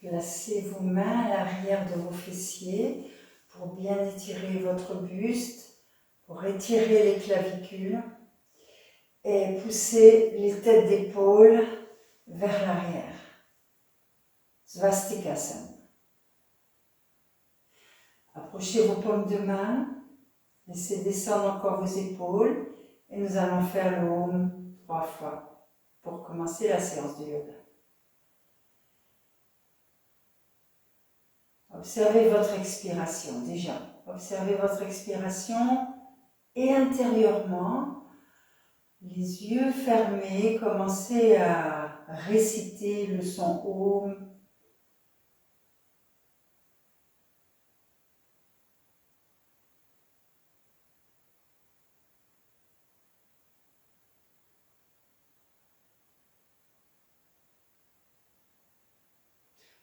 Placez vos mains à l'arrière de vos fessiers pour bien étirer votre buste, pour étirer les clavicules et pousser les têtes d'épaule vers l'arrière. Svastikasana. Approchez vos paumes de main, laissez descendre encore vos épaules et nous allons faire le Om 3 fois pour commencer la séance de yoga. Observez votre expiration déjà. Observez votre expiration et intérieurement, les yeux fermés, commencez à réciter le son Om.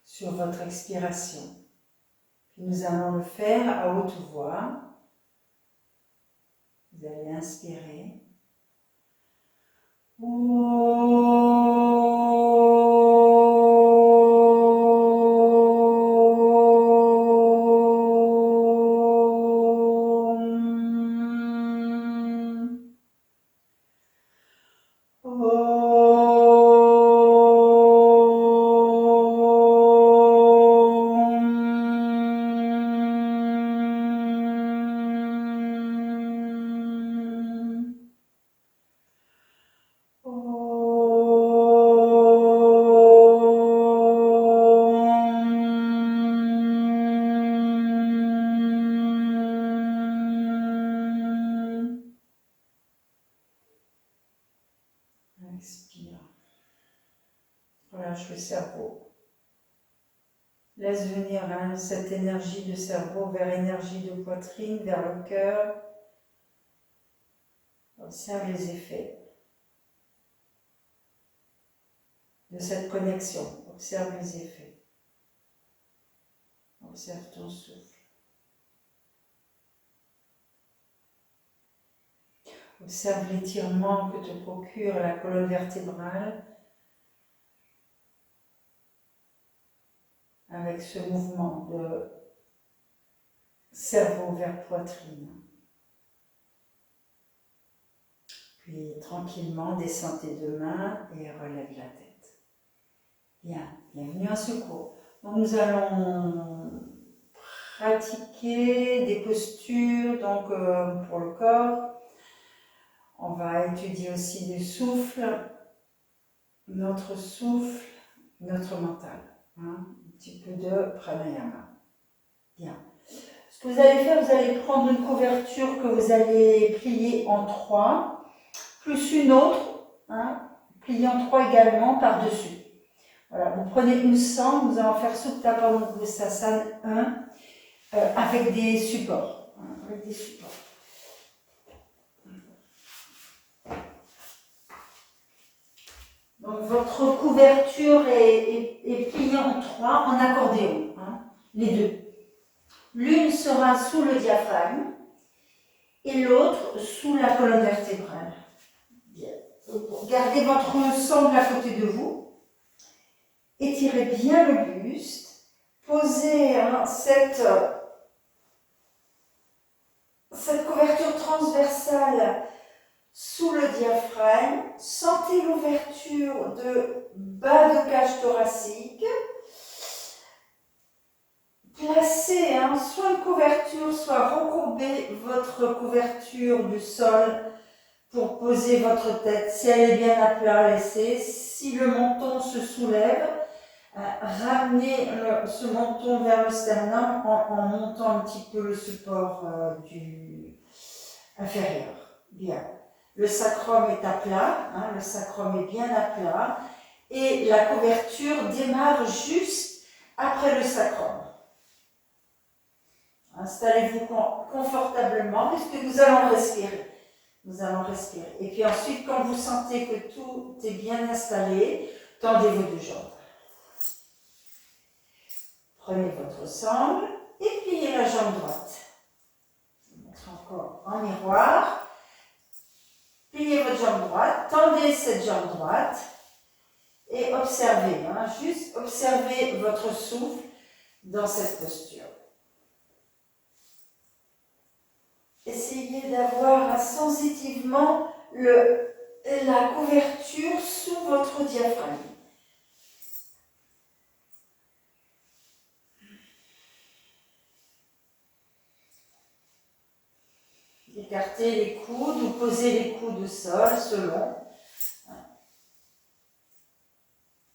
Sur votre expiration. Puis nous allons le faire à haute voix. Vous allez inspirer. Inspire. Relâche le cerveau. Laisse venir cette énergie de cerveau vers l'énergie de poitrine, vers le cœur. Observe les effets de cette connexion. Observe les effets. Observe ton souffle. Observe l'étirement que te procure la colonne vertébrale avec ce mouvement de cerveau vers poitrine. Puis tranquillement, descends tes deux mains et relève la tête. Bien, bienvenue à ce cours. Donc nous allons pratiquer des postures pour le corps. On va étudier aussi le souffle, notre mental. Un petit peu de pranayama. Bien. Ce que vous allez faire, vous allez prendre une couverture que vous allez plier en 3, plus une autre, pliée en 3 également par-dessus. Voilà, vous prenez une sangle, nous allons faire Supta Padangusthasana 1 avec des supports. Avec des supports. Donc votre couverture est pliée en 3 en accordéon, les deux. L'une sera sous le diaphragme et l'autre sous la colonne vertébrale. Bien. Gardez votre sangle à côté de vous. Étirez bien le buste. Posez cette couverture transversale sous le diaphragme. Sentez l'ouverture de bas de cage thoracique. Placez soit une couverture, soit recourbez votre couverture du sol pour poser votre tête. Si elle est bien à plat, laissez. Si le menton se soulève, ramenez ce menton vers le sternum en montant un petit peu le support du inférieur. Bien. Le sacrum est à plat, le sacrum est bien à plat et la couverture démarre juste après le sacrum. Installez-vous confortablement puisque nous allons respirer. Nous allons respirer. Et puis ensuite, quand vous sentez que tout est bien installé, tendez vos deux jambes. Prenez votre sangle et pliez la jambe droite. Je vous montre encore en miroir. Pliez votre jambe droite, tendez cette jambe droite et observez, hein, juste observez votre souffle dans cette posture. Essayez d'avoir sensitivement la couverture sous votre diaphragme. Écartez les coudes ou posez les coudes au sol selon.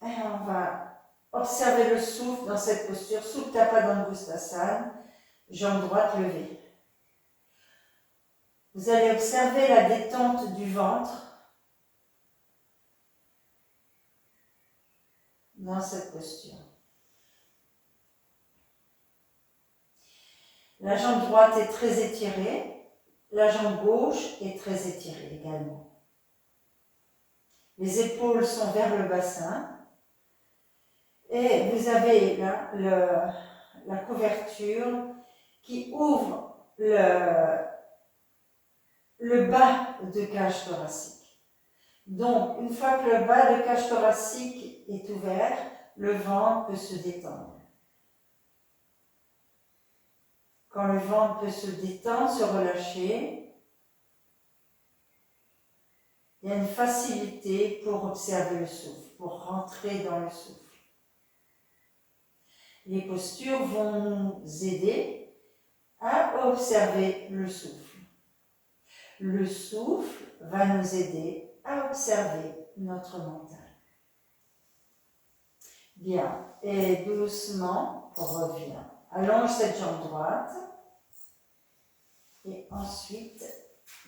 Et on va observer le souffle dans cette posture. Supta Padangusthasana, jambe droite levée. Vous allez observer la détente du ventre dans cette posture. La jambe droite est très étirée, la jambe gauche est très étirée également. Les épaules sont vers le bassin et vous avez là la couverture qui ouvre le bas de cage thoracique. Donc, une fois que le bas de cage thoracique est ouvert, le ventre peut se détendre. Quand le ventre peut se détendre, se relâcher, il y a une facilité pour observer le souffle, pour rentrer dans le souffle. Les postures vont nous aider à observer le souffle. Le souffle va nous aider à observer notre mental. Bien, et doucement, on revient. Allonge cette jambe droite et ensuite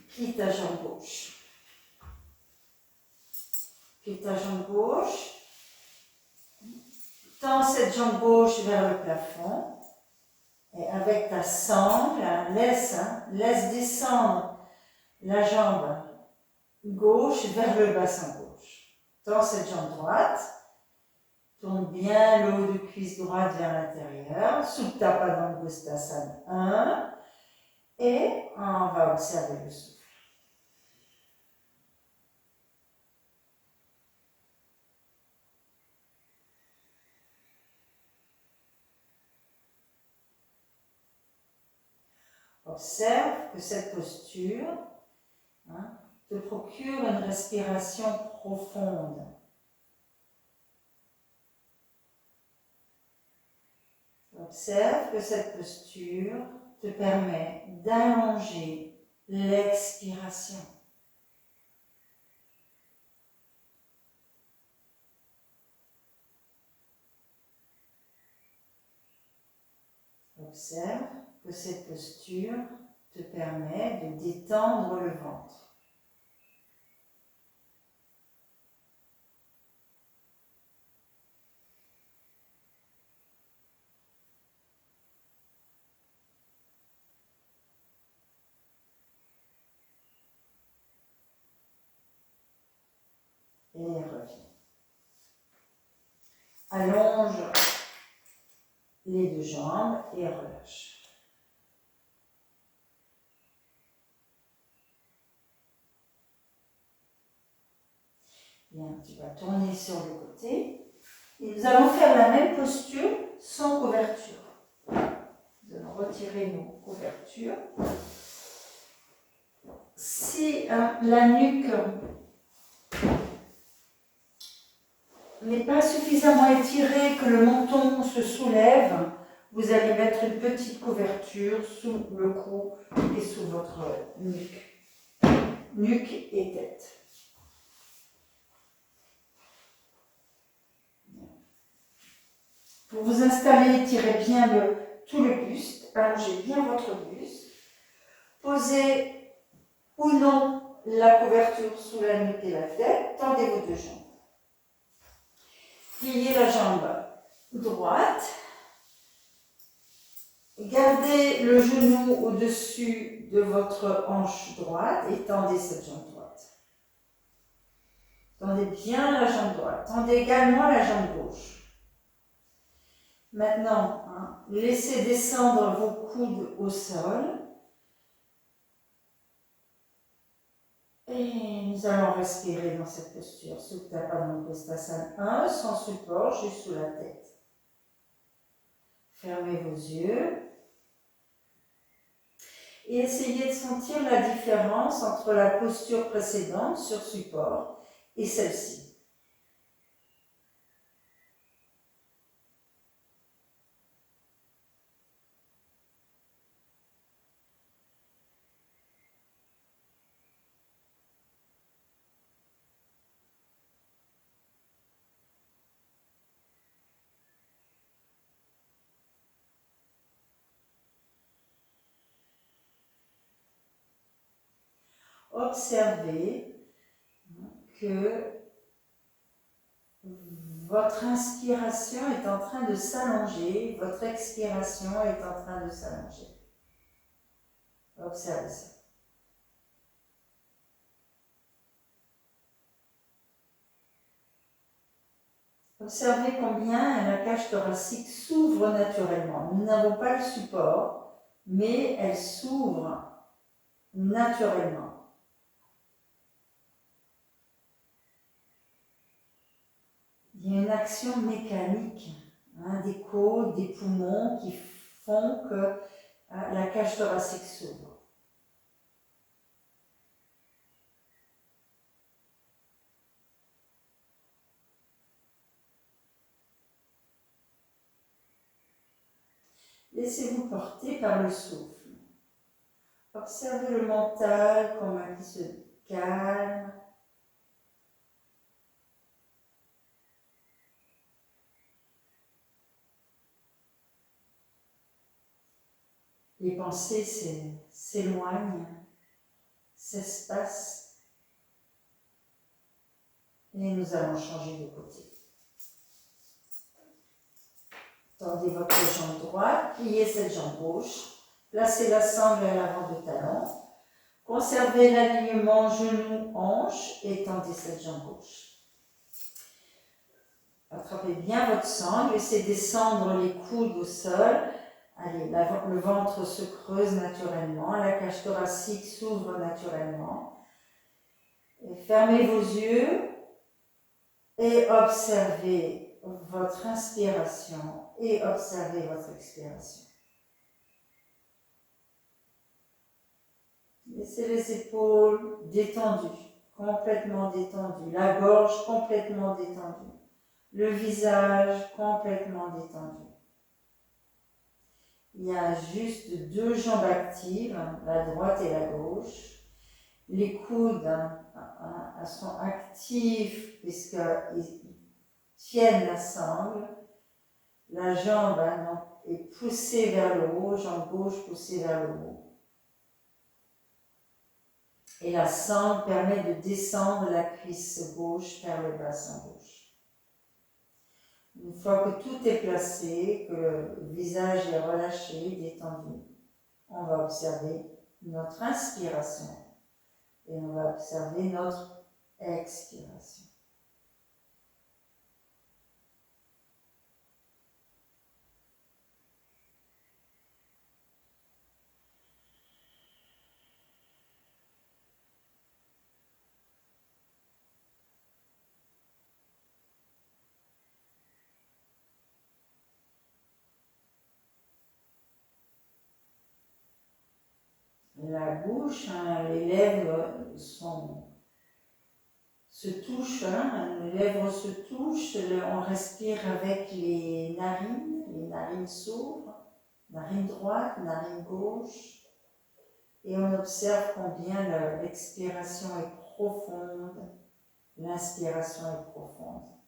plie ta jambe gauche. Plie ta jambe gauche, tends cette jambe gauche vers le plafond et avec ta sangle, laisse descendre la jambe gauche vers le bassin gauche. Tends cette jambe droite, tourne bien le haut de cuisse droite vers l'intérieur, Supta Padangusthasana 1 et on va observer le souffle. Observe que cette posture te procure une respiration profonde. Observe que cette posture te permet d'allonger l'expiration. Observe que cette posture te permet de détendre le ventre. Et reviens. Allonge les deux jambes et relâche. Bien, tu vas tourner sur le côté. Et nous allons faire la même posture sans couverture. Nous allons retirer nos couvertures. Si la nuque n'est pas suffisamment étirée, que le menton se soulève, vous allez mettre une petite couverture sous le cou et sous votre nuque. Nuque et tête. Pour vous installer, tirez bien tout le buste, allongez bien votre buste. Posez ou non la couverture sous la nuque et la tête, tendez vos deux jambes. Pliez la jambe droite. Gardez le genou au-dessus de votre hanche droite et tendez cette jambe droite. Tendez bien la jambe droite. Tendez également la jambe gauche. Maintenant, laissez descendre vos coudes au sol. Et nous Nous allons respirer dans cette posture, Supta Padangusthasana 1, sans support, juste sous la tête. Fermez vos yeux et essayez de sentir la différence entre la posture précédente sur support et celle-ci. Observez que votre inspiration est en train de s'allonger, votre expiration est en train de s'allonger. Observez ça. Observez combien la cage thoracique s'ouvre naturellement. Nous n'avons pas le support, mais elle s'ouvre naturellement. Il y a une action mécanique des côtes, des poumons qui font que la cage thoracique s'ouvre. Laissez-vous porter par le souffle. Observez le mental, comment il se calme. Les pensées s'éloignent, s'espacent, et nous allons changer de côté. Tendez votre jambe droite, pliez cette jambe gauche, placez la sangle à l'avant du talon, conservez l'alignement genou-hanche et tendez cette jambe gauche. Attrapez bien votre sangle, laissez descendre les coudes au sol. Allez, le ventre se creuse naturellement, la cage thoracique s'ouvre naturellement. Et fermez vos yeux et observez votre inspiration et observez votre expiration. Laissez les épaules détendues, complètement détendues, la gorge complètement détendue, le visage complètement détendu. Il y a juste deux jambes actives, la droite et la gauche. Les coudes sont actifs puisqu'ils tiennent la sangle. La jambe est poussée vers le haut, jambe gauche poussée vers le haut. Et la sangle permet de descendre la cuisse gauche vers le bassin gauche. Une fois que tout est placé, que le visage est relâché, détendu, on va observer notre inspiration et on va observer notre expiration. La bouche, les lèvres se touchent, les lèvres se touchent, on respire avec les narines s'ouvrent, narine droite, narine gauche, et on observe combien l'expiration est profonde, l'inspiration est profonde.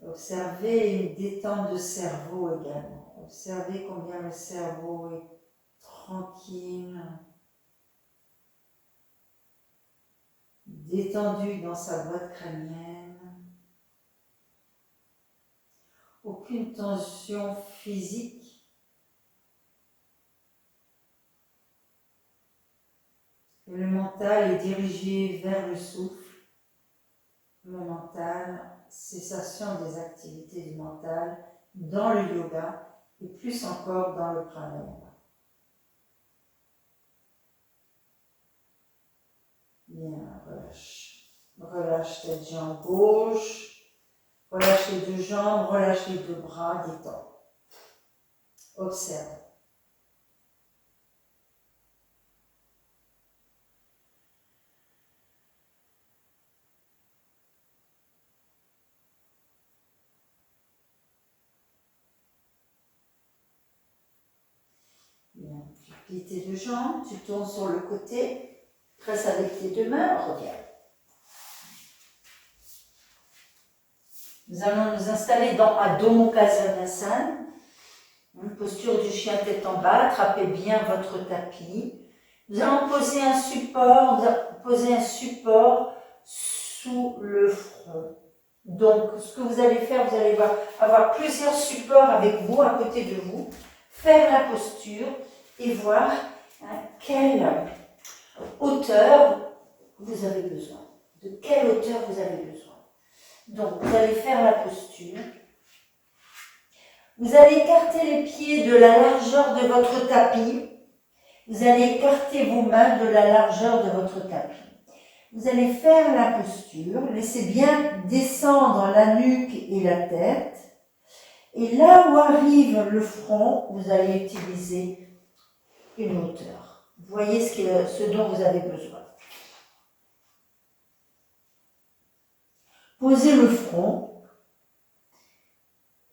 Observez une détente de cerveau également. Observez combien le cerveau est tranquille, détendu dans sa boîte crânienne. Aucune tension physique. Et le mental est dirigé vers le souffle. Le mental, cessation des activités du mental dans le yoga et plus encore dans le pranayama. Bien, relâche. Relâche ta jambe gauche. Relâche les deux jambes, relâche les deux bras, détends. Observe. Bien, tu plies tes deux jambes, tu tournes sur le côté, presse avec tes deux mains, reviens. Nous allons nous installer dans Adho Mukha Svanasana, une posture du chien tête en bas, attrapez bien votre tapis. Nous allons poser un support sous le front. Donc, ce que vous allez faire, vous allez avoir plusieurs supports avec vous, à côté de vous, faire la posture et voir quelle hauteur vous avez besoin. De quelle hauteur vous avez besoin. Donc, vous allez faire la posture. Vous allez écarter les pieds de la largeur de votre tapis. Vous allez écarter vos mains de la largeur de votre tapis. Vous allez faire la posture. Laissez bien descendre la nuque et la tête. Et là où arrive le front, vous allez utiliser une hauteur. Voyez ce dont vous avez besoin. Posez le front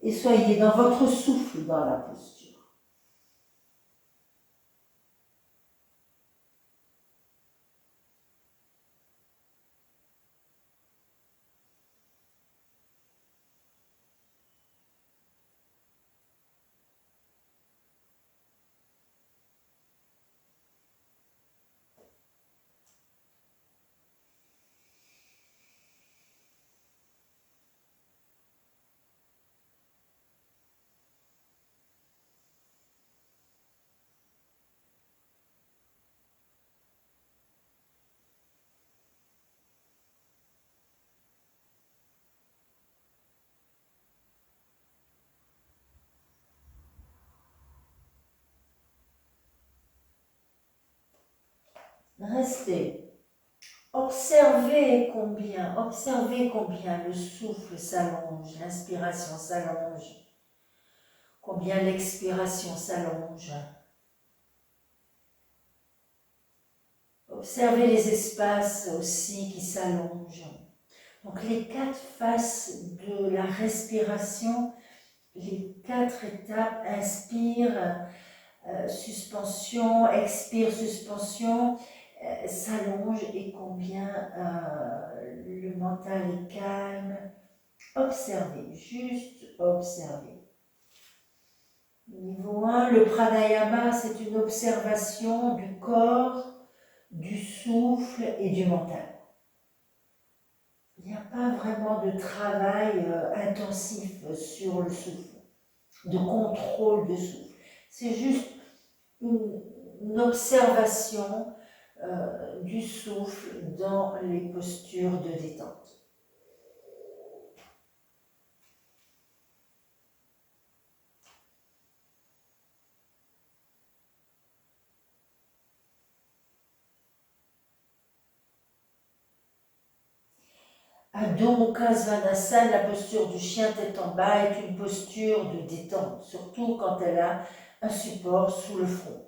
et soyez dans votre souffle dans la posture. Restez. Observez combien le souffle s'allonge, l'inspiration s'allonge, combien l'expiration s'allonge. Observez les espaces aussi qui s'allongent. Donc les 4 faces de la respiration, les 4 étapes, inspire, suspension, expire, suspension, s'allonge et combien le mental est calme. Observez, juste observez. Niveau 1, le pranayama, c'est une observation du corps, du souffle et du mental. Il n'y a pas vraiment de travail intensif sur le souffle, de contrôle de souffle. C'est juste une observation du souffle dans les postures de détente. Adho Mukha Svanasana, la posture du chien tête en bas, est une posture de détente, surtout quand elle a un support sous le front.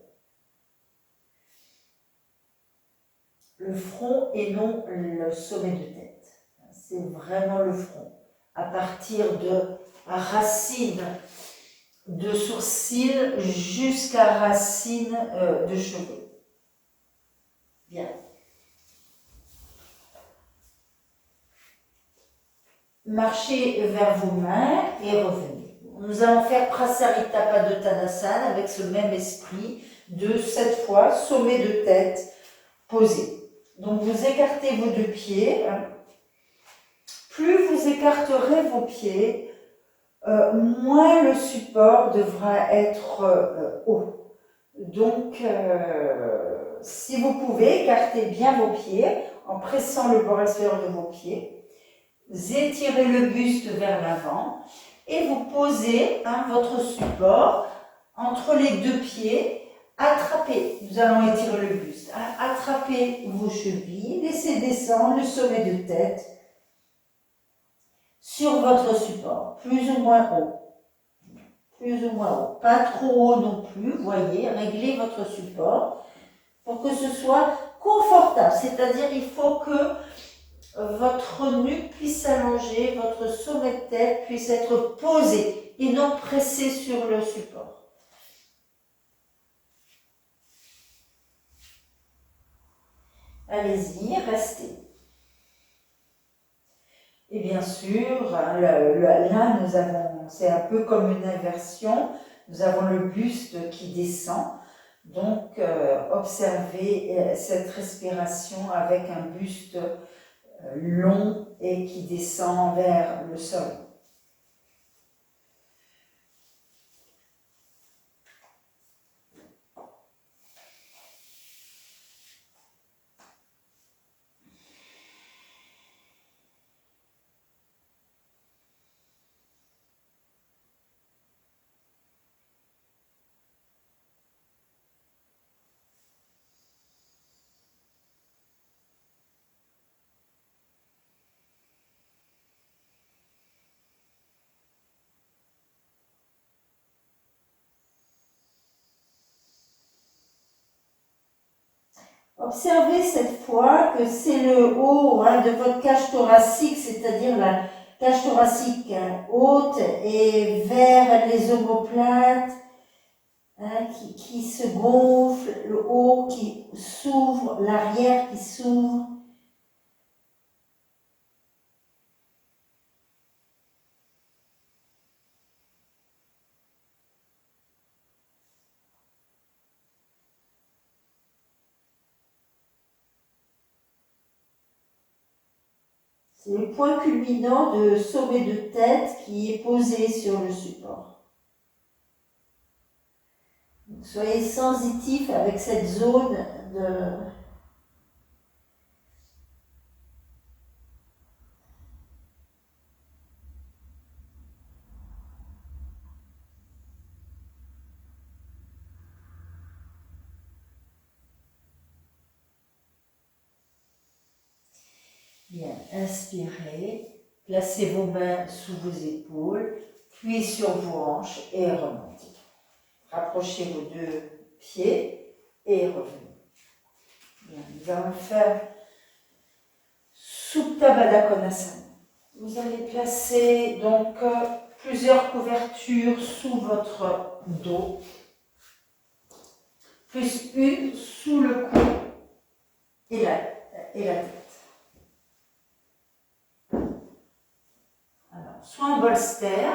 Le front et non le sommet de tête. C'est vraiment le front. À partir de racine de sourcils jusqu'à racine de cheveux. Bien. Marchez vers vos mains et revenez. Nous allons faire Prasarita Padottanasana avec ce même esprit de 7 fois sommet de tête posé. Donc vous écartez vos 2 pieds. Plus vous écarterez vos pieds, moins le support devra être haut. Donc, si vous pouvez, écartez bien vos pieds en pressant le bord extérieur de vos pieds. Vous étirez le buste vers l'avant et vous posez votre support entre les 2 pieds Attrapez, nous allons étirer le buste, hein, attrapez vos chevilles, laissez descendre le sommet de tête sur votre support, plus ou moins haut. Plus ou moins haut. Pas trop haut non plus, voyez, réglez votre support pour que ce soit confortable. C'est-à-dire il faut que votre nuque puisse s'allonger, votre sommet de tête puisse être posé et non pressé sur le support. Allez-y, restez. Et bien sûr, là, nous avons, c'est un peu comme une inversion, nous avons le buste qui descend. Donc, observez cette respiration avec un buste long et qui descend vers le sol. Observez cette fois que c'est le haut de votre cage thoracique, c'est-à-dire la cage thoracique haute et vers les omoplates qui se gonfle, le haut qui s'ouvre, l'arrière qui s'ouvre. C'est le point culminant de sommet de tête qui est posé sur le support. Donc, soyez sensitifs avec cette zone de... Bien, inspirez, placez vos mains sous vos épaules, puis sur vos hanches et remontez. Rapprochez vos deux pieds et revenez. Bien, nous allons faire Supta Baddha Konasana. Vous allez placer donc plusieurs couvertures sous votre dos, plus une sous le cou et la tête. Alors, soit un bolster.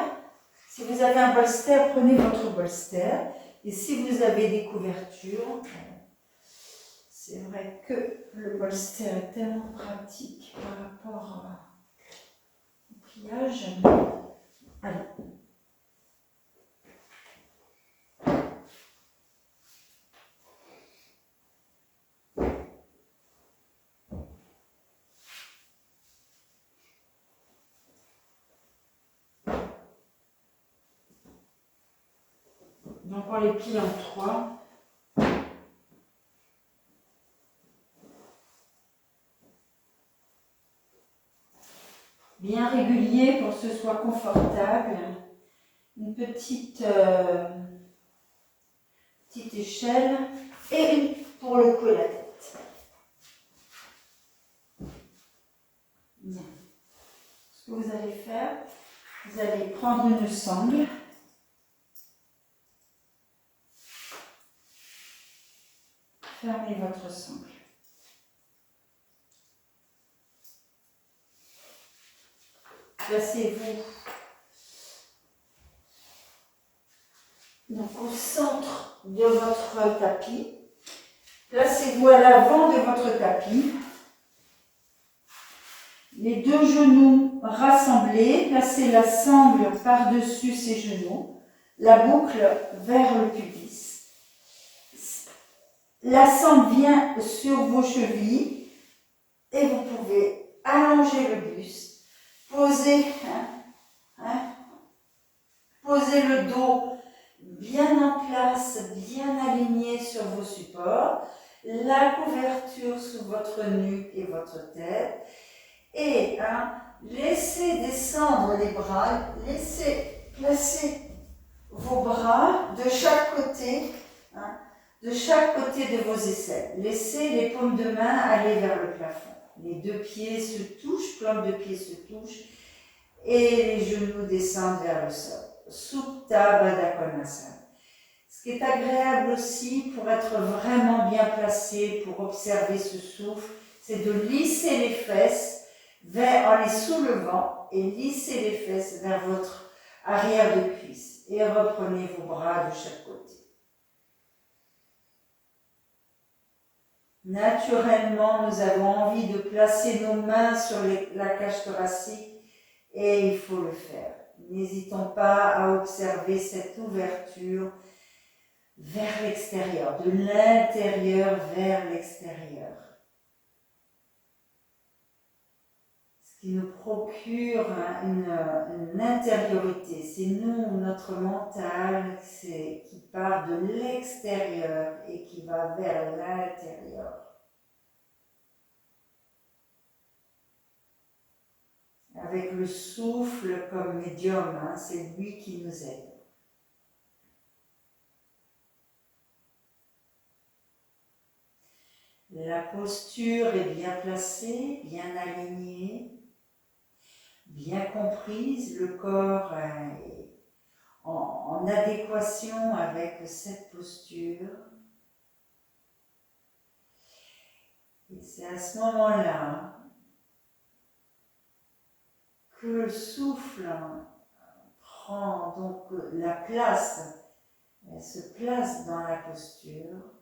Si vous avez un bolster, prenez votre bolster. Et si vous avez des couvertures, c'est vrai que le bolster est tellement pratique par rapport au pliage. Allez. Donc on les plie en 3. Bien régulier pour que ce soit confortable. Une petite échelle et une pour le cou et la tête. Bien. Ce que vous allez faire, vous allez prendre une sangle. Fermez votre sangle. Placez-vous donc au centre de votre tapis. Placez-vous à l'avant de votre tapis. Les deux genoux rassemblés. Placez la sangle par-dessus ces genoux. La boucle vers le pubis. La sangle vient sur vos chevilles et vous pouvez allonger le buste, poser le dos bien en place, bien aligné sur vos supports, la couverture sous votre nuque et votre tête, et laissez descendre les bras, laissez placer vos bras de chaque côté, de vos aisselles. Laissez les paumes de main aller vers le plafond. Les deux pieds se touchent, plantes de pieds se touchent, et les genoux descendent vers le sol. Supta Baddha Konasana. Ce qui est agréable aussi pour être vraiment bien placé, pour observer ce souffle, c'est de lisser les fesses en les soulevant et lisser les fesses vers votre arrière de cuisse. Et reprenez vos bras de chaque côté. Naturellement, nous avons envie de placer nos mains sur la cage thoracique et il faut le faire. N'hésitons pas à observer cette ouverture vers l'extérieur, de l'intérieur vers l'extérieur. Ce qui nous procure une intériorité, c'est nous, notre mental, qui part de l'extérieur et qui va vers l'intérieur. Avec le souffle comme médium, c'est lui qui nous aide. La posture est bien placée, bien alignée, bien comprise, le corps est en adéquation avec cette posture. Et c'est à ce moment-là que le souffle prend donc la place, elle se place dans la posture.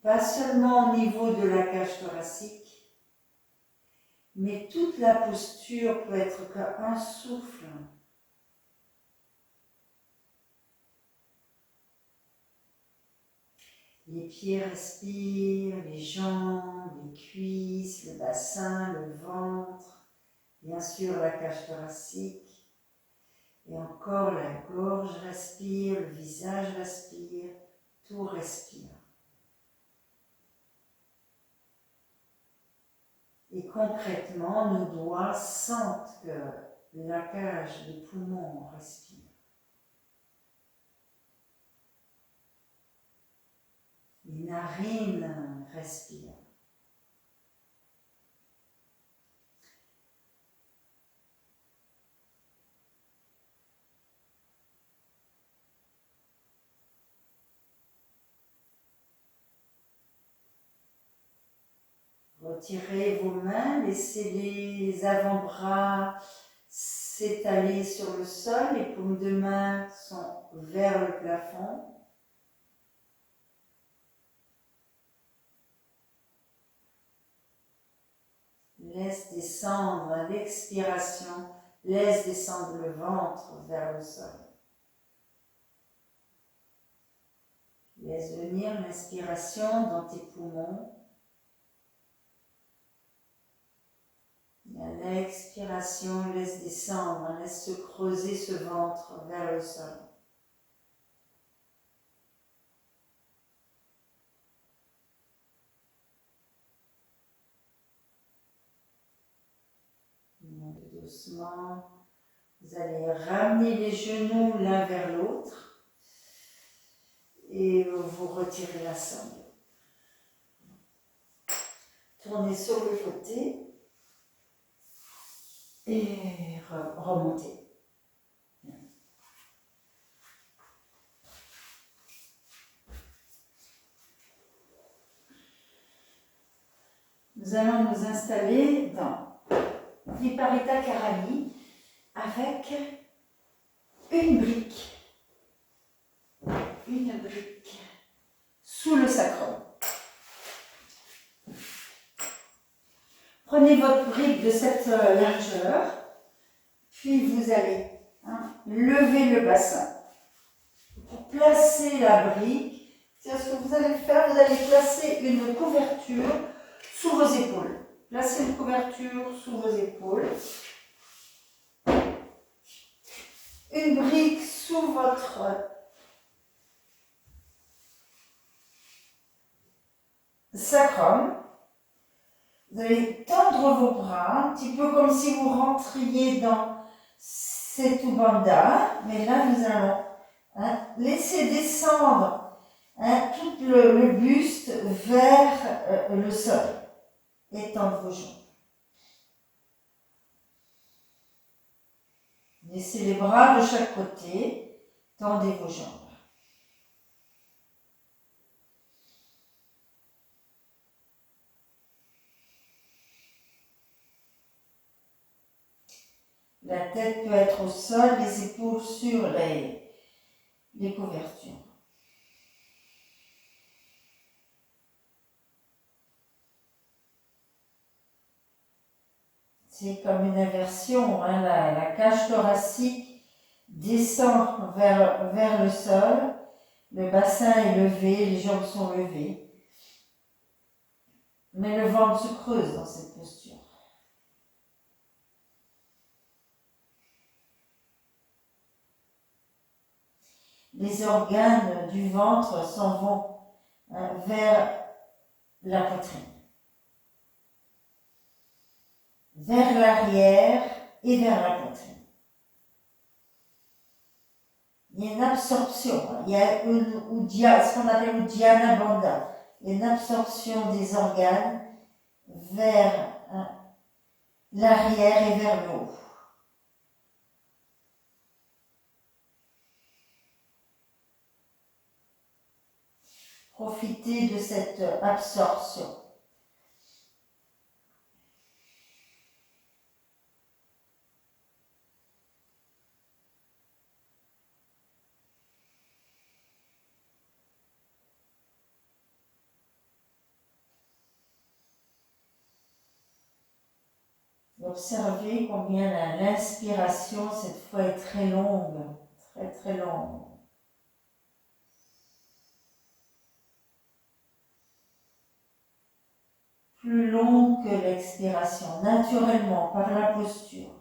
Pas seulement au niveau de la cage thoracique, mais toute la posture peut être qu'un souffle. Les pieds respirent, les jambes, les cuisses, le bassin, le ventre, bien sûr la cage thoracique, et encore la gorge respire, le visage respire, tout respire. Et concrètement, nos doigts sentent que la cage des poumons respire. Les narines respirent. Retirez vos mains, laissez les avant-bras s'étaler sur le sol, les paumes de main sont vers le plafond. Laisse descendre à l'expiration, laisse descendre le ventre vers le sol. Laisse venir l'inspiration dans tes poumons. Et à l'expiration, laisse descendre, laisse se creuser ce ventre vers le sol. Doucement, vous allez ramener les genoux l'un vers l'autre et vous retirez la sangle. Tournez sur le côté et remontez. Nous allons nous installer dans Viparita Karani avec une brique sous le sacrum. Prenez votre brique de cette largeur, puis vous allez lever le bassin. Pour placer la brique, c'est ce que vous allez faire, vous allez placer une couverture sous vos épaules. Placez une couverture sous vos épaules. Une brique sous votre sacrum. Vous allez tendre vos bras, un petit peu comme si vous rentriez dans Setu Bandha, mais là nous allons laisser descendre tout le buste vers le sol et tendre vos jambes. Laissez les bras de chaque côté, tendez vos jambes. La tête peut être au sol, les épaules sur les couvertures. C'est comme une inversion, la cage thoracique descend vers le sol, le bassin est levé, les jambes sont levées, mais le ventre se creuse dans cette posture. Les organes du ventre s'en vont vers la poitrine, vers l'arrière et vers la poitrine. Il y a une absorption, il y a ce qu'on appelle Uddiyana Bandha, une absorption des organes vers l'arrière et vers le haut. Profitez de cette absorption. Observez combien l'inspiration, cette fois, est très longue, très très longue. Plus longue que l'expiration, naturellement, par la posture.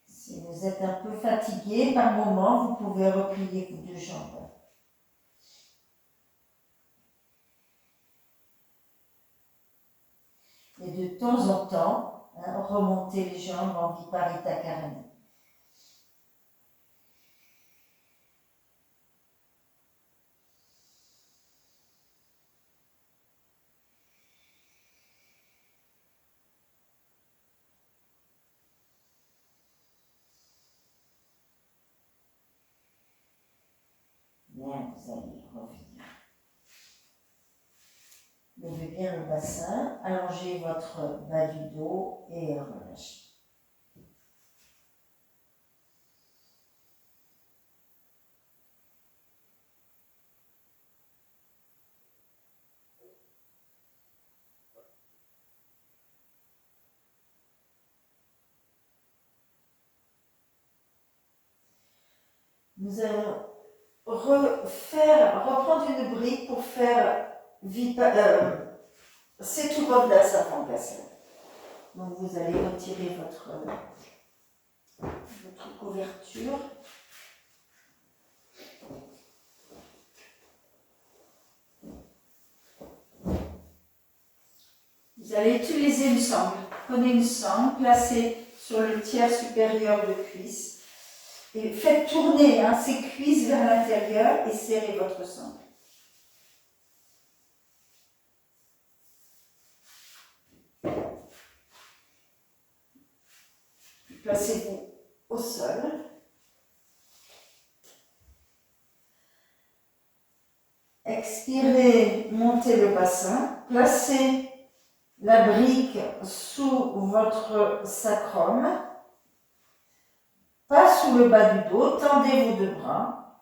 Si vous êtes un peu fatigué par moment, vous pouvez replier vos deux jambes. Et de temps en temps, remonter les jambes en Viparita Karani. Bien, vous allez revenir. Levez bien le bassin, allongez votre bas du dos et relâchez. Nous allons reprendre une brique pour faire Setu Bandha Sarvangasana. Donc vous allez retirer votre couverture. Vous allez utiliser une sangle. Prenez une sangle, placez sur le tiers supérieur de cuisse. Et faites tourner ces cuisses vers l'intérieur et serrez votre sangle. Placez-vous au sol. Expirez, montez le bassin. Placez la brique sous votre sacrum. Pas sous le bas du dos, tendez vos deux bras.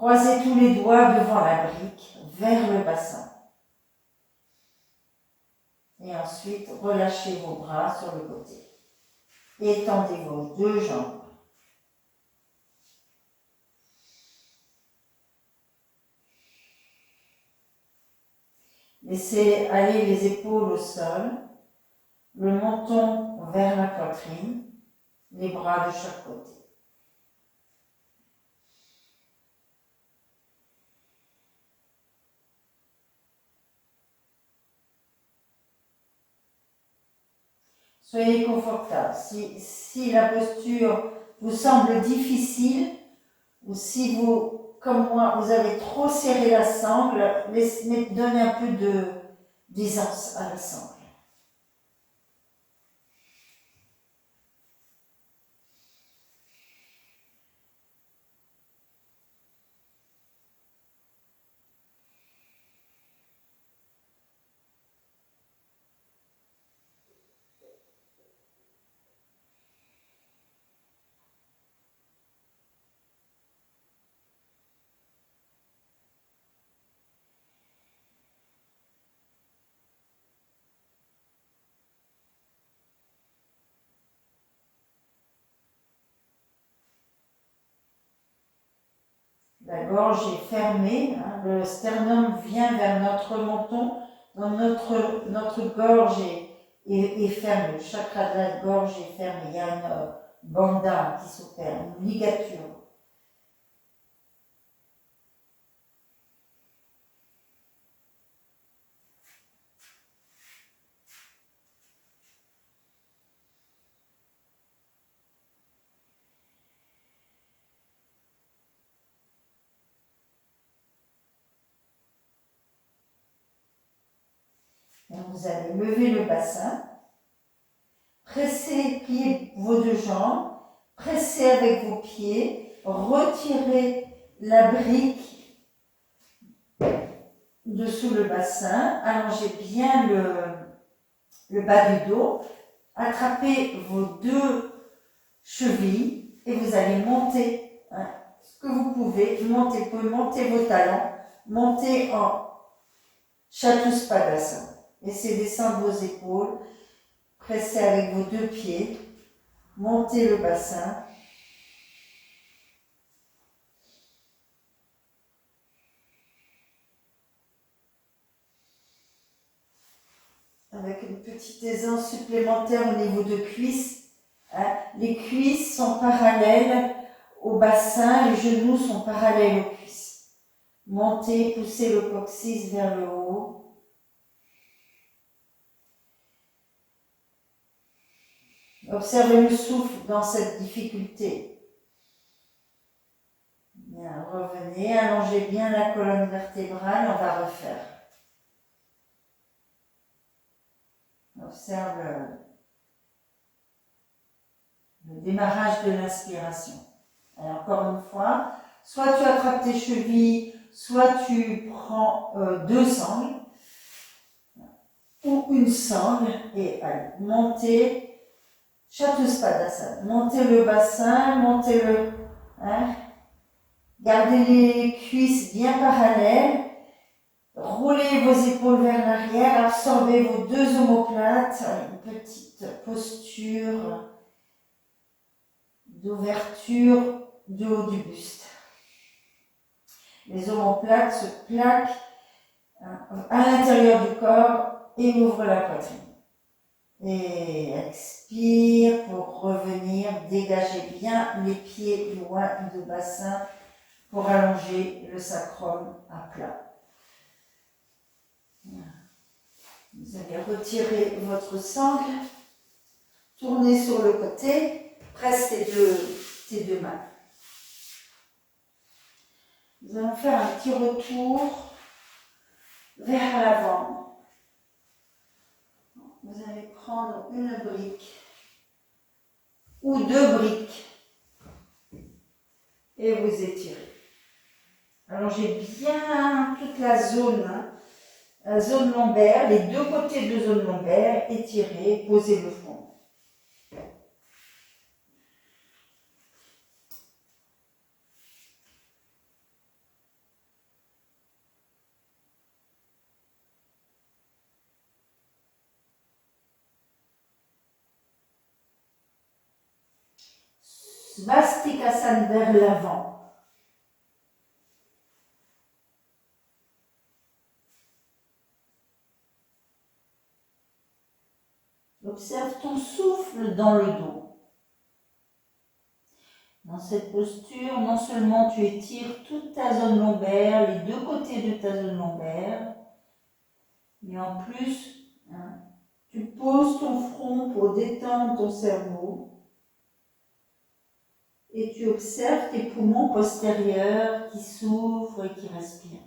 Croisez tous les doigts devant la brique, vers le bassin. Et ensuite, relâchez vos bras sur le côté. Étendez vos deux jambes. Laissez aller les épaules au sol, le menton vers la poitrine, les bras de chaque côté. Soyez confortable. Si la posture vous semble difficile, ou si vous, comme moi, vous avez trop serré la sangle, donnez un peu d'aisance à la sangle. La gorge est fermée, hein, le sternum vient vers notre menton, donc notre gorge est fermée, le chakra de la gorge est fermé, il y a une banda qui s'opère, une ligature. Donc vous allez lever le bassin, pressez, pliez vos deux jambes, pressez avec vos pieds, retirez la brique dessous le bassin, allongez bien le bas du dos, attrapez vos deux chevilles et vous allez monter, hein, ce que vous pouvez monter vos talons, monter en Chatuspadasana. Laissez descendre vos épaules, pressez avec vos deux pieds, montez le bassin. Avec une petite aisance supplémentaire au niveau de cuisses. Hein. Les cuisses sont parallèles au bassin, les genoux sont parallèles aux cuisses. Montez, poussez le coccyx vers le haut. Observez le souffle dans cette difficulté. Bien, revenez, allongez bien la colonne vertébrale, on va refaire. Observe le démarrage de l'inspiration. Alors, encore une fois, soit tu attrapes tes chevilles, soit tu prends deux sangles, ou une sangle, et allez, montez, Chatuspadasana, montez le bassin, montez le... Hein, gardez les cuisses bien parallèles, roulez vos épaules vers l'arrière, absorbez vos deux omoplates, une petite posture d'ouverture du haut du buste. Les omoplates se plaquent à l'intérieur du corps et ouvrent la poitrine. Et expire pour revenir, dégagez bien les pieds loin du bassin pour allonger le sacrum à plat. Vous allez retirer votre sangle, tournez sur le côté, presse tes deux mains. Nous allons faire un petit retour vers l'avant. Vous allez prendre une brique ou deux briques et vous étirez. Allongez bien toute la zone lombaire, les deux côtés de zone lombaire, étirez, posez le front. Svastikasana vers l'avant. Observe ton souffle dans le dos. Dans cette posture, non seulement tu étires toute ta zone lombaire, les deux côtés de ta zone lombaire, mais en plus, tu poses ton front pour détendre ton cerveau et tu observes tes poumons postérieurs qui s'ouvrent et qui respirent.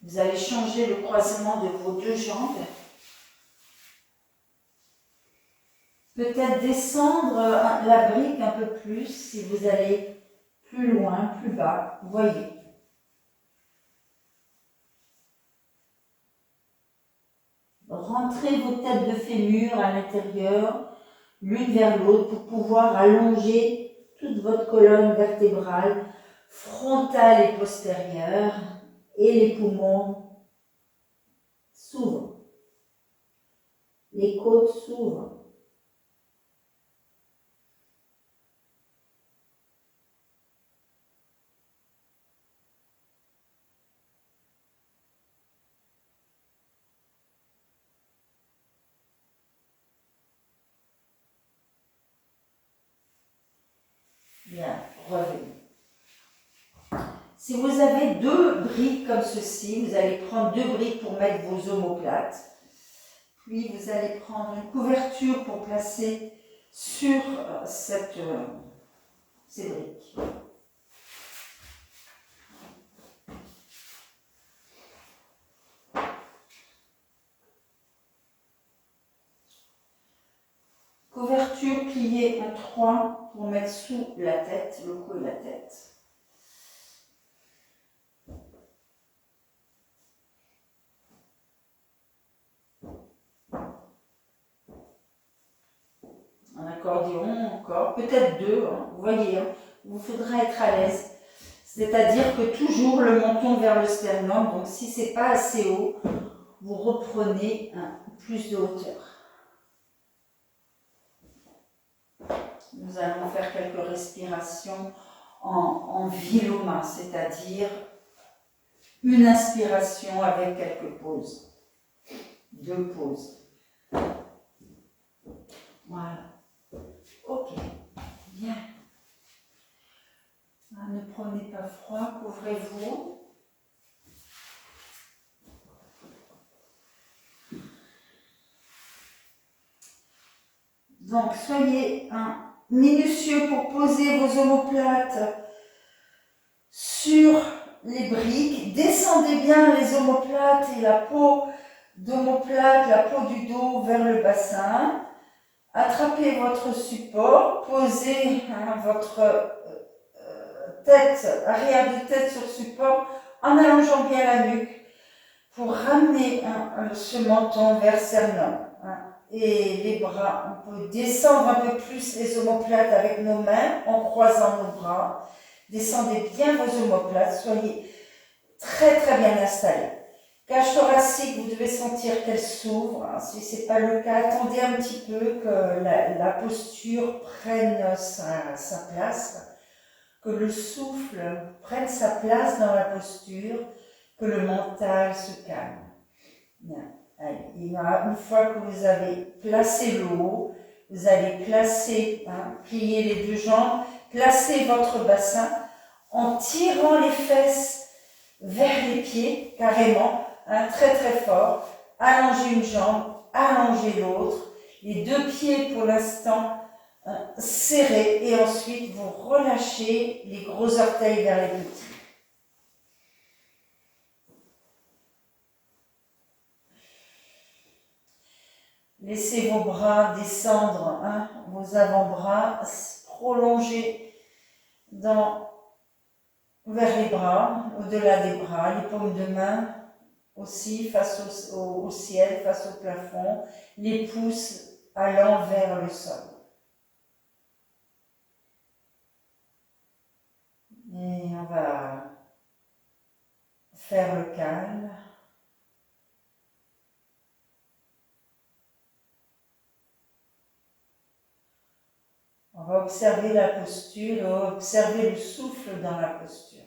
Vous allez changer le croisement de vos deux jambes. Peut-être descendre la brique un peu plus si vous allez plus loin, plus bas. Voyez. Rentrez vos têtes de fémur à l'intérieur, l'une vers l'autre, pour pouvoir allonger toute votre colonne vertébrale, frontale et postérieure, et les poumons s'ouvrent. Les côtes s'ouvrent. Bien, revenez. Si vous avez deux briques comme ceci, vous allez prendre deux briques pour mettre vos omoplates. Puis vous allez prendre une couverture pour placer sur ces briques. Couverture pliée en 3 pour mettre sous la tête, le cou et la tête. Un accordéon encore, peut-être deux, vous voyez, il vous faudra être à l'aise. C'est-à-dire que toujours le menton vers le sternum, donc si ce n'est pas assez haut, vous reprenez plus de hauteur. Nous allons faire quelques respirations en viloma, c'est-à-dire une inspiration avec quelques pauses. 2 pauses. Voilà. Ok. Bien. Ne prenez pas froid, couvrez-vous. Donc, soyez minutieux pour poser vos omoplates sur les briques. Descendez bien les omoplates et la peau d'omoplate, la peau du dos vers le bassin. Attrapez votre support, posez votre tête, arrière de tête sur support en allongeant bien la nuque pour ramener ce menton vers sternum. Et les bras, on peut descendre un peu plus les omoplates avec nos mains en croisant nos bras. Descendez bien vos omoplates, soyez très très bien installés. Cage thoracique, vous devez sentir qu'elle s'ouvre. Si ce n'est pas le cas, attendez un petit peu que la posture prenne sa place, que le souffle prenne sa place dans la posture, que le mental se calme. Bien. Allez, une fois que vous avez placé le haut, vous allez placer, plier les deux jambes, placer votre bassin en tirant les fesses vers les pieds, carrément, très très fort. Allongez une jambe, allongez l'autre. Les deux pieds pour l'instant serrés et ensuite vous relâchez les gros orteils vers les petits. Laissez vos bras descendre, vos avant-bras prolongés vers les bras, au-delà des bras, les paumes de main aussi face au ciel, face au plafond, les pouces allant vers le sol. Et on va faire le calme. On va observer la posture, observer le souffle dans la posture.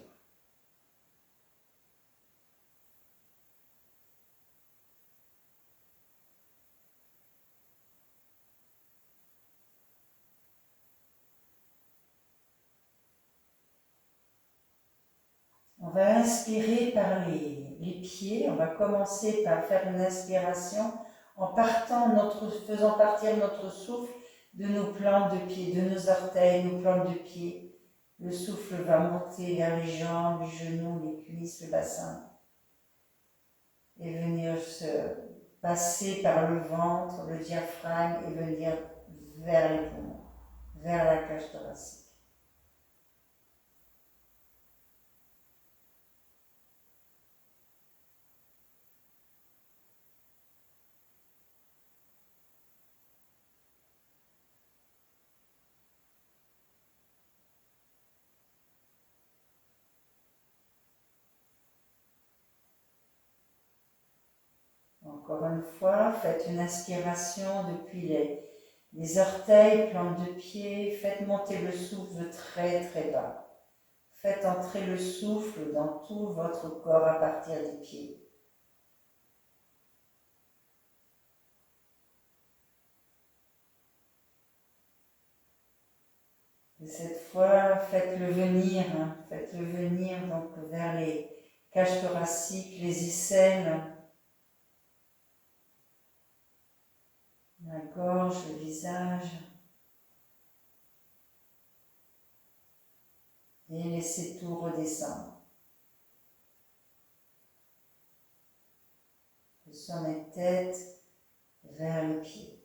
On va inspirer par les pieds. On va commencer par faire une inspiration en faisant partir notre souffle de nos plantes de pied, de nos orteils, nos plantes de pied. Le souffle va monter vers les jambes, les genoux, les cuisses, le bassin. Et venir se passer par le ventre, le diaphragme et venir vers les poumons, vers la cage thoracique. Encore une fois, faites une inspiration depuis les orteils, plantes de pied, faites monter le souffle très très bas. Faites entrer le souffle dans tout votre corps à partir des pieds. Et cette fois, faites-le venir donc vers les cages thoraciques, les aisselles, la gorge, le visage. Et laissez tout redescendre. Le sommet de tête vers les pieds.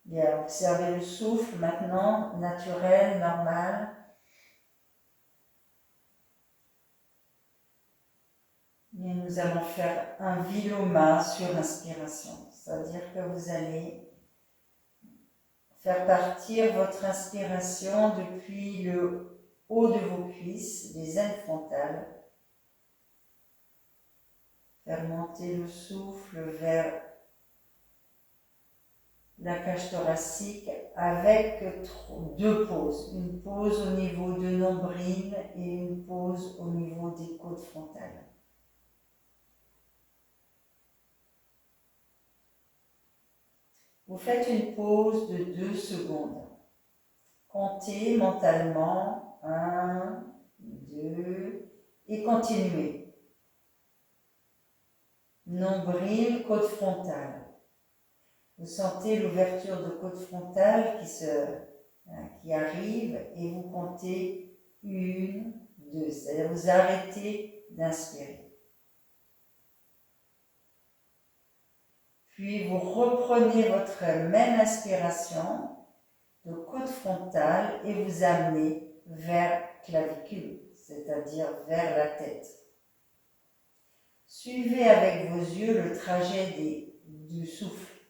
Bien, observez le souffle maintenant, naturel, normal. Et nous allons faire un viloma sur inspiration, c'est-à-dire que vous allez faire partir votre inspiration depuis le haut de vos cuisses, les ailes frontales, faire monter le souffle vers la cage thoracique avec deux pauses, une pause au niveau de nombril et une pause au niveau des côtes frontales. Vous faites une pause de 2 secondes. Comptez mentalement 1, 2 et continuez. Nombril, côte frontale. Vous sentez l'ouverture de côte frontale qui arrive et vous comptez 1, 2. C'est-à-dire vous arrêtez d'inspirer. Puis vous reprenez votre même inspiration de côte frontale et vous amenez vers clavicule, c'est-à-dire vers la tête. Suivez avec vos yeux le trajet du souffle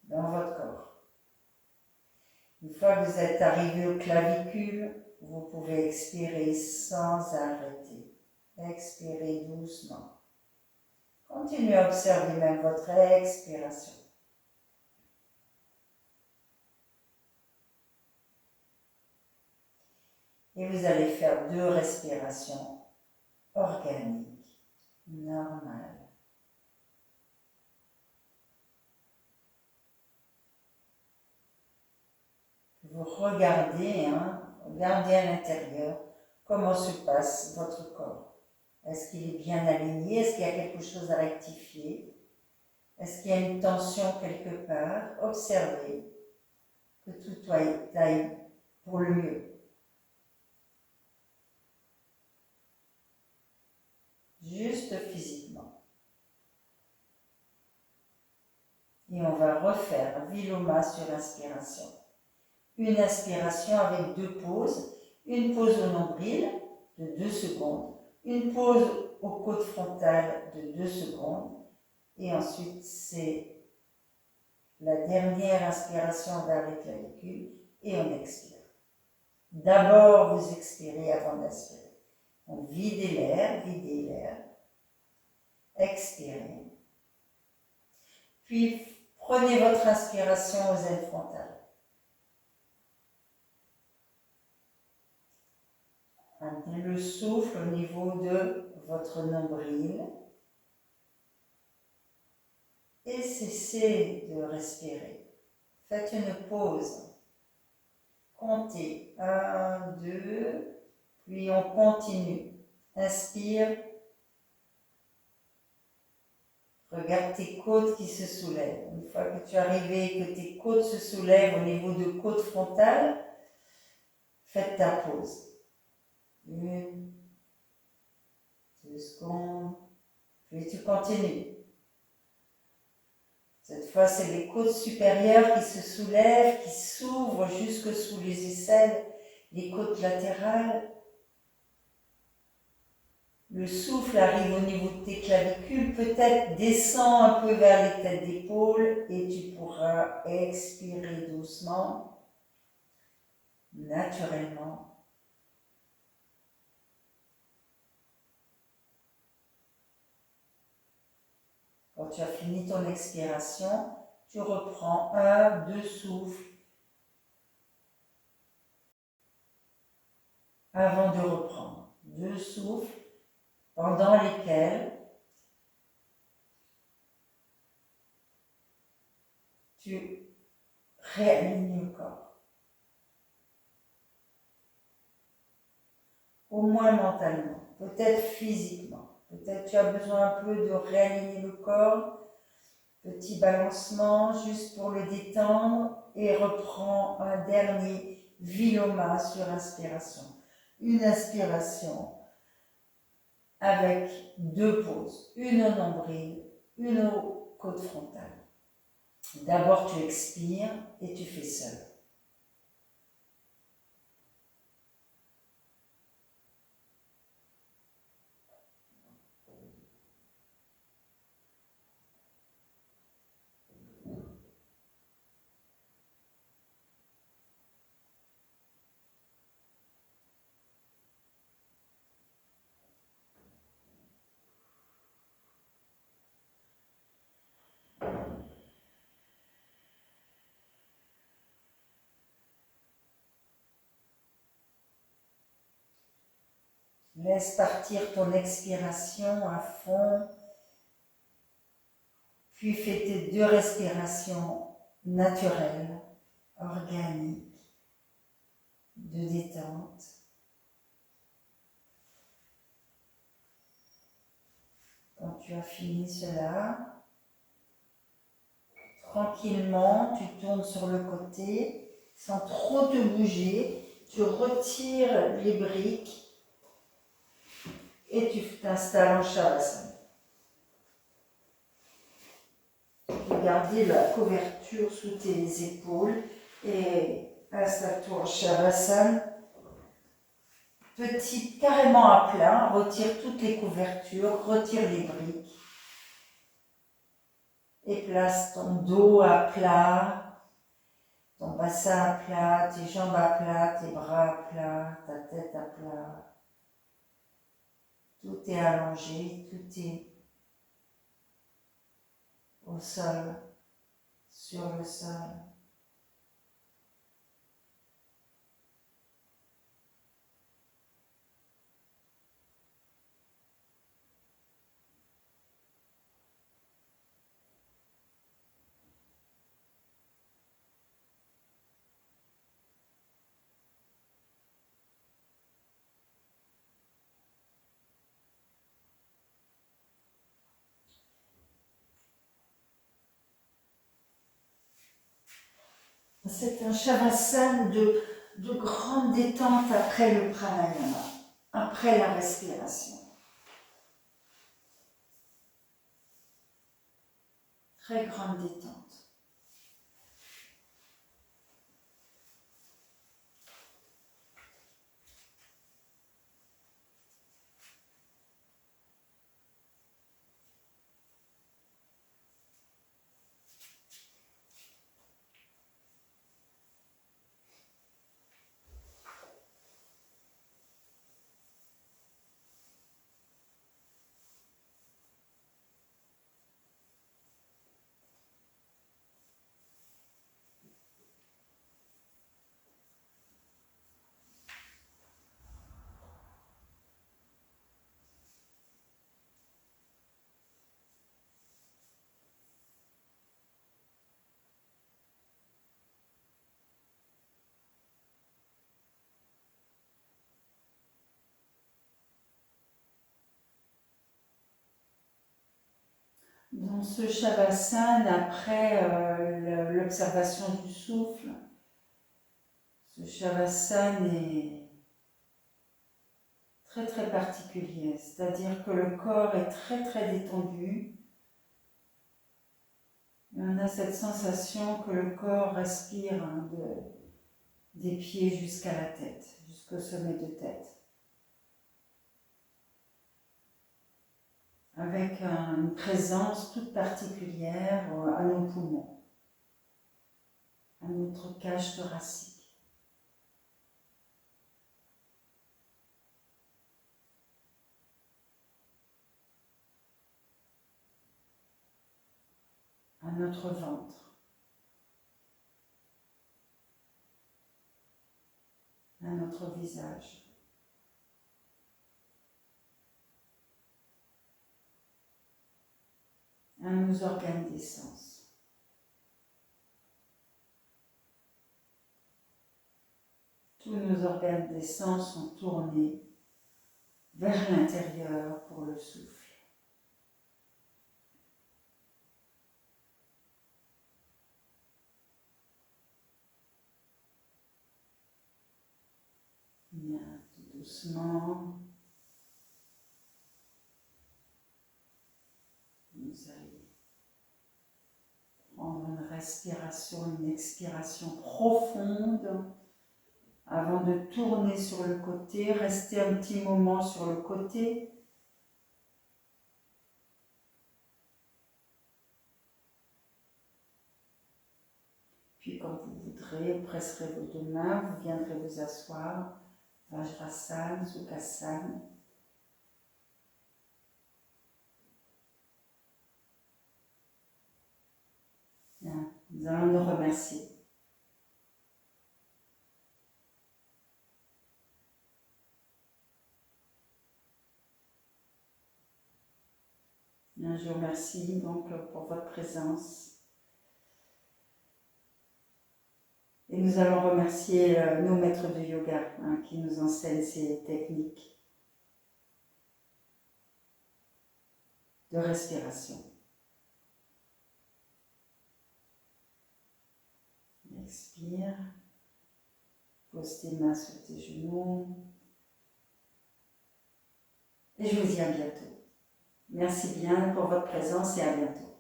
dans votre corps. Une fois que vous êtes arrivé au clavicule, vous pouvez expirer sans arrêter. Expirez doucement. Continuez à observer même votre expiration. Et vous allez faire 2 respirations organiques, normales. Vous regardez à l'intérieur comment se passe votre corps. Est-ce qu'il est bien aligné? Est-ce qu'il y a quelque chose à rectifier? Est-ce qu'il y a une tension quelque part? Observez que tout aille pour le mieux. Juste physiquement. Et on va refaire un viloma sur inspiration. Une inspiration avec 2 pauses. Une pause au nombril de 2 secondes. Une pause aux côtes frontales de 2 secondes Et ensuite, c'est la dernière inspiration vers les clavicules et on expire. D'abord, vous expirez avant d'inspirer. Donc, videz l'air, expirez. Puis, prenez votre inspiration aux ailes frontales. Amenez le souffle au niveau de votre nombril. Et cessez de respirer. Faites une pause. Comptez 1, 2, puis on continue. Inspire. Regarde tes côtes qui se soulèvent. Une fois que tu es arrivé et que tes côtes se soulèvent au niveau de côte frontale, faites ta pause. 1, 2 secondes, puis tu continues. Cette fois, c'est les côtes supérieures qui se soulèvent, qui s'ouvrent jusque sous les aisselles, les côtes latérales. Le souffle arrive au niveau de tes clavicules, peut-être descend un peu vers les têtes d'épaule et tu pourras expirer doucement, naturellement. Quand tu as fini ton expiration, tu reprends 1, 2 souffles avant de reprendre. 2 souffles pendant lesquels tu réalignes le corps. Au moins mentalement, peut-être physiquement. Peut-être tu as besoin un peu de réaligner le corps. Petit balancement juste pour le détendre et reprends un dernier Viloma sur inspiration. Une inspiration avec 2 pauses, une au nombril, une aux côtes frontales. D'abord tu expires et tu fais seul. Laisse partir ton expiration à fond, puis fais tes 2 respirations naturelles, organiques, de détente. Quand tu as fini cela, tranquillement, tu tournes sur le côté, sans trop te bouger, tu retires les briques et tu t'installes en Shavasana. Gardez la couverture sous tes épaules et installe-toi en Shavasana. Petit, carrément à plat, retire toutes les couvertures, retire les briques et place ton dos à plat, ton bassin à plat, tes jambes à plat, tes bras à plat, ta tête à plat. Tout est allongé, tout est au sol, sur le sol. C'est un Shavasana de grande détente après le pranayama, après la respiration. Très grande détente. Dans ce Shavasana, après l'observation du souffle, ce Shavasana est très très particulier, c'est-à-dire que le corps est très très détendu. Et on a cette sensation que le corps respire des pieds jusqu'à la tête, jusqu'au sommet de tête. Avec une présence toute particulière à nos poumons, à notre cage thoracique. À notre ventre, à notre visage. À nos organes d'essence. Tous nos organes d'essence sont tournés vers l'intérieur pour le souffle. Bien, tout doucement, vous allez prendre une respiration, une expiration profonde avant de tourner sur le côté, rester un petit moment sur le côté. Puis quand vous voudrez, vous presserez vos deux mains, vous viendrez vous asseoir, Vajrasana, Sukhasana. Bien, nous allons nous remercier. Bien, je vous remercie donc pour votre présence. Et nous allons remercier nos maîtres de yoga qui nous enseignent ces techniques de respiration. Expire. Pose tes mains sur tes genoux. Et je vous dis à bientôt. Merci bien pour votre présence et à bientôt.